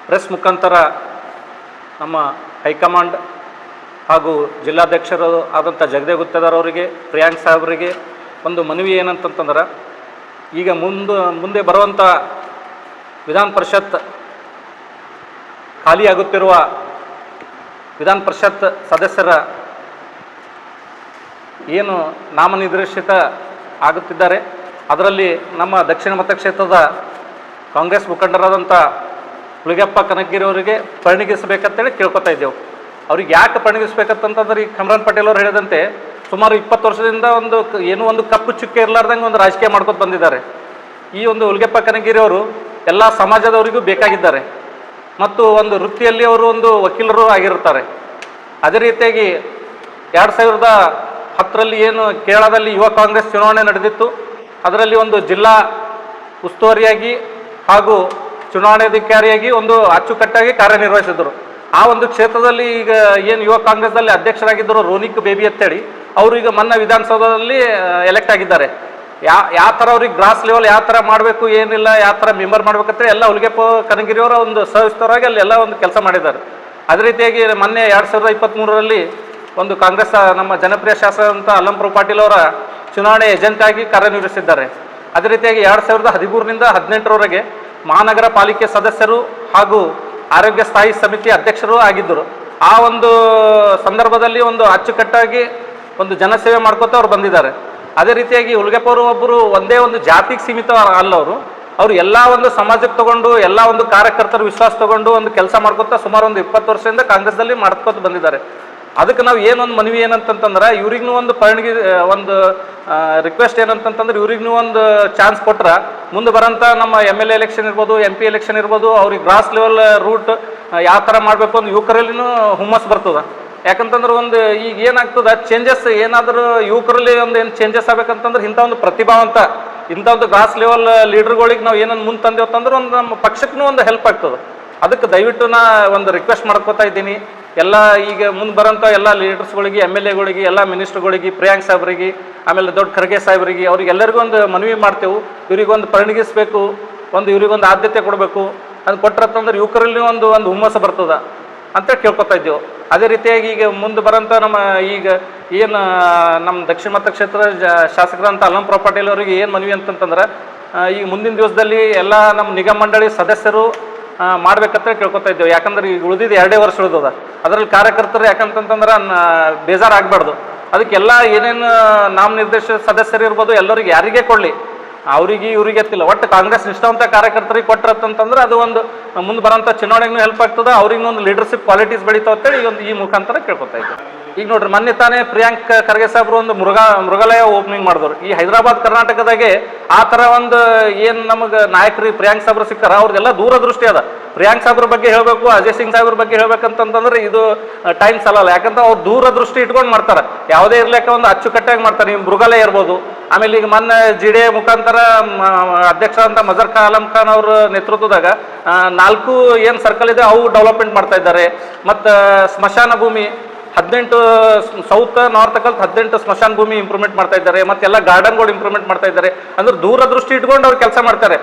Press ಮುಖಾಂತರ ನಮ್ಮ high command ಹಾಗೂ ಜಿಲ್ಲಾಧ್ಯಕ್ಷರು ಆದಂಥ ಜಗದೇವ್ ಗುತ್ತೇದಾರ್ ಅವರಿಗೆ, ಪ್ರಿಯಾಂಕ್ ಸಾಹೇಬರಿಗೆ ಒಂದು ಮನವಿ ಏನಂತಂತಂದ್ರೆ, ಈಗ ಮುಂದೆ ಬರುವಂಥ ವಿಧಾನ ಪರಿಷತ್ ಖಾಲಿಯಾಗುತ್ತಿರುವ ವಿಧಾನ ಪರಿಷತ್ ಸದಸ್ಯರ ಏನು ನಾಮನಿರ್ದೇಶಿತ ಆಗುತ್ತಿದ್ದಾರೆ, ಅದರಲ್ಲಿ ನಮ್ಮ ದಕ್ಷಿಣ ಮತಕ್ಷೇತ್ರದ ಕಾಂಗ್ರೆಸ್ ಮುಖಂಡರಾದಂಥ ಹುಲಿಗೆಪ್ಪ ಕನಕಗಿರಿ ಅವರಿಗೆ ಪರಿಗಣಿಸಬೇಕಂತೇಳಿ ಕೇಳ್ಕೊತಾ ಇದ್ದೆವು. ಅವ್ರಿಗೆ ಯಾಕೆ ಪರಿಗಣಿಸ್ಬೇಕಂತಂದ್ರೆ, ಈಗ ಖಮ್ರಾನ್ ಪಟೇಲ್ ಅವರು ಹೇಳಿದಂತೆ ಸುಮಾರು 20 ವರ್ಷದಿಂದ ಒಂದು ಕಪ್ಪು ಚುಕ್ಕೆ ಇರಲಾರ್ದಂಗೆ ಒಂದು ರಾಜಕೀಯ ಮಾಡ್ಕೊತ ಬಂದಿದ್ದಾರೆ. ಈ ಒಂದು ಹುಲಿಗೆಪ್ಪ ಕನಕಗಿರಿ ಅವರು ಎಲ್ಲ ಸಮಾಜದವರಿಗೂ ಬೇಕಾಗಿದ್ದಾರೆ ಮತ್ತು ಒಂದು ವೃತ್ತಿಯಲ್ಲಿ ಅವರು ಒಂದು ವಕೀಲರು ಆಗಿರುತ್ತಾರೆ. ಅದೇ ರೀತಿಯಾಗಿ 2010ರಲ್ಲಿ ಏನು ಕೇರಳದಲ್ಲಿ ಯುವ ಕಾಂಗ್ರೆಸ್ ಚುನಾವಣೆ ನಡೆದಿತ್ತು, ಅದರಲ್ಲಿ ಒಂದು ಜಿಲ್ಲಾ ಉಸ್ತುವಾರಿಯಾಗಿ ಹಾಗೂ ಚುನಾವಣಾಧಿಕಾರಿಯಾಗಿ ಒಂದು ಅಚ್ಚುಕಟ್ಟಾಗಿ ಕಾರ್ಯನಿರ್ವಹಿಸಿದರು. ಆ ಒಂದು ಕ್ಷೇತ್ರದಲ್ಲಿ ಈಗ ಏನು ಯುವ ಕಾಂಗ್ರೆಸ್ದಲ್ಲಿ ಅಧ್ಯಕ್ಷರಾಗಿದ್ದರು ರೋನಿಕ್ ಬೇಬಿ ಅಂತೇಳಿ, ಅವರು ಈಗ ಮೊನ್ನೆ ವಿಧಾನಸೌಧದಲ್ಲಿ ಎಲೆಕ್ಟ್ ಆಗಿದ್ದಾರೆ. ಯಾವ ಥರ ಅವ್ರಿಗೆ ಗ್ರಾಸ್ ಲೆವೆಲ್ ಯಾವ ಥರ ಮಾಡಬೇಕು, ಏನಿಲ್ಲ, ಯಾವ ಥರ ಮೆಂಬರ್ ಮಾಡ್ಬೇಕಂತೇಳಿ ಎಲ್ಲ ಹುಲಿಗೆಪ್ಪ ಕನಕಗಿರಿಯವರ ಒಂದು ಸವಿಸ್ತರವಾಗಿ ಅಲ್ಲಿ ಎಲ್ಲ ಒಂದು ಕೆಲಸ ಮಾಡಿದ್ದಾರೆ. ಅದೇ ರೀತಿಯಾಗಿ ಮೊನ್ನೆ 2023ರಲ್ಲಿ ಒಂದು ಕಾಂಗ್ರೆಸ್ ನಮ್ಮ ಜನಪ್ರಿಯ ಶಾಸಕ ಅಂತ ಅಲ್ಲಂಪ್ರಭು ಪಾಟೀಲ್ ಅವರ ಚುನಾವಣೆ ಏಜೆಂಟ್ ಆಗಿ ಕಾರ್ಯನಿರ್ವಹಿಸಿದ್ದಾರೆ. ಅದೇ ರೀತಿಯಾಗಿ 2013ರಿಂದ 2018ರವರೆಗೆ ಮಹಾನಗರ ಪಾಲಿಕೆ ಸದಸ್ಯರು ಹಾಗೂ ಆರೋಗ್ಯ ಸ್ಥಾಯಿ ಸಮಿತಿ ಅಧ್ಯಕ್ಷರು ಆಗಿದ್ದರು. ಆ ಒಂದು ಸಂದರ್ಭದಲ್ಲಿ ಒಂದು ಅಚ್ಚುಕಟ್ಟಾಗಿ ಒಂದು ಜನಸೇವೆ ಮಾಡ್ಕೋತಾ ಅವ್ರು ಬಂದಿದ್ದಾರೆ. ಅದೇ ರೀತಿಯಾಗಿ ಹುಲಿಗೆಪ್ಪ ಅವರು ಒಬ್ಬರು ಒಂದೇ ಒಂದು ಜಾತಿಗೆ ಸೀಮಿತ ಅಲ್ಲ, ಅವರು ಎಲ್ಲ ಒಂದು ಸಮಾಜಕ್ಕೆ ತಗೊಂಡು ಎಲ್ಲ ಒಂದು ಕಾರ್ಯಕರ್ತರ ವಿಶ್ವಾಸ ತಗೊಂಡು ಒಂದು ಕೆಲಸ ಮಾಡ್ಕೊತಾ ಸುಮಾರು ಒಂದು 20 ವರ್ಷದಿಂದ ಕಾಂಗ್ರೆಸ್ದಲ್ಲಿ ಮಾಡ್ಕೋತ ಬಂದಿದ್ದಾರೆ. ಅದಕ್ಕೆ ನಾವು ಏನೊಂದು ಮನವಿ ಏನಂತಂತಂದ್ರೆ, ಇವ್ರಿಗೂ ಒಂದು ಒಂದು ರಿಕ್ವೆಸ್ಟ್ ಏನಂತಂತಂದ್ರೆ, ಇವ್ರಿಗೂ ಒಂದು ಚಾನ್ಸ್ ಕೊಟ್ರೆ ಮುಂದೆ ಬರೋಂಥ ನಮ್ಮ MLA ಎಲೆಕ್ಷನ್ ಇರ್ಬೋದು, MP ಎಲೆಕ್ಷನ್ ಇರ್ಬೋದು, ಅವ್ರಿಗೆ ಗ್ರಾಸ್ ಲೆವೆಲ್ ರೂಟ್ ಯಾವ ಥರ ಮಾಡಬೇಕು ಅಂತ ಯುವಕರಲ್ಲಿನೂ ಹುಮ್ಮಸ್ ಬರ್ತದೆ. ಯಾಕಂತಂದ್ರೆ ಒಂದು ಈಗ ಏನಾಗ್ತದೆ, ಚೇಂಜಸ್ ಏನಾದರೂ ಯುವಕರಲ್ಲಿ ಏನು ಚೇಂಜಸ್ ಆಗ್ಬೇಕಂತಂದ್ರೆ ಇಂಥ ಒಂದು ಪ್ರತಿಭಾವಂತ ಇಂಥ ಒಂದು ಗ್ರಾಸ್ ಲೆವೆಲ್ ಲೀಡರ್ಗಳಿಗೆ ನಾವು ಏನನ್ನು ಮುಂದೆ ತಂದೇವತ್ತಂದ್ರೆ ಒಂದು ನಮ್ಮ ಪಕ್ಷಕ್ಕೂ ಒಂದು ಹೆಲ್ಪ್ ಆಗ್ತದೆ. ಅದಕ್ಕೆ ದಯವಿಟ್ಟು ನಾ ಒಂದು ರಿಕ್ವೆಸ್ಟ್ ಮಾಡ್ಕೋತಾ ಇದ್ದೀನಿ, ಎಲ್ಲ ಈಗ ಮುಂದೆ ಬರೋಂಥ ಎಲ್ಲ ಲೀಡರ್ಸ್ಗಳಿಗೆ, MLAಗಳಿಗೆ, ಎಲ್ಲ ಮಿನಿಸ್ಟ್ರುಗಳಿಗೆ, ಪ್ರಿಯಾಂಕ್ ಸಾಹೇಬ್ರಿಗೆ, ಆಮೇಲೆ ದೊಡ್ಡ ಖರ್ಗೆ ಸಾಹೇಬ್ರಿಗೆ, ಅವ್ರಿಗೆಲ್ಲರಿಗೂ ಒಂದು ಮನವಿ ಮಾಡ್ತೇವೆ. ಇವ್ರಿಗೊಂದು ಪರಿಗಣಿಸಬೇಕು, ಇವ್ರಿಗೊಂದು ಆದ್ಯತೆ ಕೊಡಬೇಕು. ಅದು ಕೊಟ್ಟರಂತಂದ್ರೆ ಯುವಕರಲ್ಲಿ ಒಂದು ಹುಮ್ಮಸ್ಸು ಬರ್ತದೆ ಅಂತ ಕೇಳ್ಕೊತಾ ಇದ್ದೇವೆ. ಅದೇ ರೀತಿಯಾಗಿ ಈಗ ಮುಂದೆ ಬರೋಂಥ ಈಗ ಏನು ನಮ್ಮ ದಕ್ಷಿಣ ಮತಕ್ಷೇತ್ರ ಶಾಸಕರಂತ ಅಲ್ಲಂಪ್ರಭು ಪಾಟೀಲ್ ಅವರಿಗೆ ಏನು ಮನವಿ ಅಂತಂತಂದ್ರೆ, ಈಗ ಮುಂದಿನ ದಿವಸದಲ್ಲಿ ಎಲ್ಲ ನಮ್ಮ ನಿಗಮ ಮಂಡಳಿ ಸದಸ್ಯರು ಮಾಡ್ಬೇಕಂತ ಕೇಳ್ಕೊತಾ ಇದ್ದೇವೆ. ಯಾಕಂದ್ರೆ ಈಗ ಉಳಿದಿದ್ದು 2 ವರ್ಷ ಉಳಿದದ, ಅದರಲ್ಲಿ ಕಾರ್ಯಕರ್ತರು ಯಾಕಂತಂತಂದ್ರೆ ಬೇಜಾರಾಗಬಾರ್ದು. ಅದಕ್ಕೆಲ್ಲ ಏನೇನು ನಾಮನಿರ್ದೇಶಿತ ಸದಸ್ಯರು ಇರ್ಬೋದು, ಎಲ್ಲರಿಗೆ ಯಾರಿಗೇ ಕೊಡಲಿ, ಇವ್ರಿಗೆ ಎತ್ತಿಲ್ಲ, ಒಟ್ಟು ಕಾಂಗ್ರೆಸ್ ನಿಷ್ಠಾವಂತ ಕಾರ್ಯಕರ್ತರಿಗೆ ಕೊಟ್ಟರಂತಂದ್ರೆ ಅದು ಒಂದು ಮುಂದೆ ಬರೋಂಥ ಚುನಾವಣೆಗೂ ಹೆಲ್ಪ್ ಆಗ್ತದೆ, ಅವ್ರಿಗೆ ಒಂದು ಲೀಡರ್ಶಿಪ್ ಕ್ವಾಲಿಟೀಸ್ ಬೆಳೀತಾವ ಅಂತೇಳಿ ಈ ಮುಖಾಂತರ ಕೇಳ್ಕೊತಾ ಇದ್ದೆ. ಈಗ ನೋಡ್ರಿ, ಮೊನ್ನೆ ತಾನೇ ಪ್ರಿಯಾಂಕ್ ಖರ್ಗೆ ಸಾಹೇಬ್ರು ಒಂದು ಮೃಗಾಲಯ ಓಪನಿಂಗ್ ಮಾಡಿದವರು. ಈ ಹೈದರಾಬಾದ್ ಕರ್ನಾಟಕದಾಗೆ ಆ ಥರ ಒಂದು ಏನು ನಮಗೆ ನಾಯಕರು ಪ್ರಿಯಾಂಕ್ ಸಾಹೇಬ್ರು ಸಿಕ್ಕಾರ, ಅವ್ರದ್ದೆಲ್ಲ ದೂರದೃಷ್ಟಿ ಅದ. ಪ್ರಿಯಾಂಕ್ ಸಾಹೇಬ್ರ ಬಗ್ಗೆ ಹೇಳಬೇಕು, ಅಜಯ್ ಸಿಂಗ್ ಸಾಹೇಬ್ರ ಬಗ್ಗೆ ಹೇಳ್ಬೇಕಂತಂದ್ರೆ ಇದು ಟೈಮ್ ಸಲಲ್ಲ. ಯಾಕಂದ್ರೆ ಅವ್ರು ದೂರದೃಷ್ಟಿ ಇಟ್ಕೊಂಡು ಮಾಡ್ತಾರೆ, ಯಾವುದೇ ಇರ್ಲಿಕ್ಕೆ ಒಂದು ಅಚ್ಚುಕಟ್ಟಾಗಿ ಮಾಡ್ತಾರೆ. ಈ ಮೃಗಾಲಯ ಇರ್ಬೋದು, ಆಮೇಲೆ ಈಗ ಮೊನ್ನೆ GDA ಮುಖಾಂತರ ಅಧ್ಯಕ್ಷರಾದಂಥ ಮಜರ್ ಆಲಂ ಖಾನ್ ಅವ್ರ ನೇತೃತ್ವದಾಗ 4 ಏನು ಸರ್ಕಲ್ ಇದೆ ಅವು ಡೆವಲಪ್ಮೆಂಟ್ ಮಾಡ್ತಾ ಇದ್ದಾರೆ. ಮತ್ತು ಸ್ಮಶಾನ ಭೂಮಿ 18 ಸೌತ್ ನಾರ್ತ್ ಕಲ್ತ್ 18 ಸ್ಮಶಾನ ಭೂಮಿ ಇಂಪ್ರೂವ್ಮೆಂಟ್ ಮಾಡ್ತಾ ಇದ್ದಾರೆ. ಮತ್ತೆಲ್ಲ ಗಾರ್ಡನ್ಗಳು ಇಂಪ್ರೂವ್ಮೆಂಟ್ ಮಾಡ್ತಾ ಇದ್ದಾರೆ. ಅಂದ್ರೆ ದೂರದೃಷ್ಟಿ ಇಟ್ಕೊಂಡು ಅವ್ರು ಕೆಲಸ ಮಾಡ್ತಾರೆ.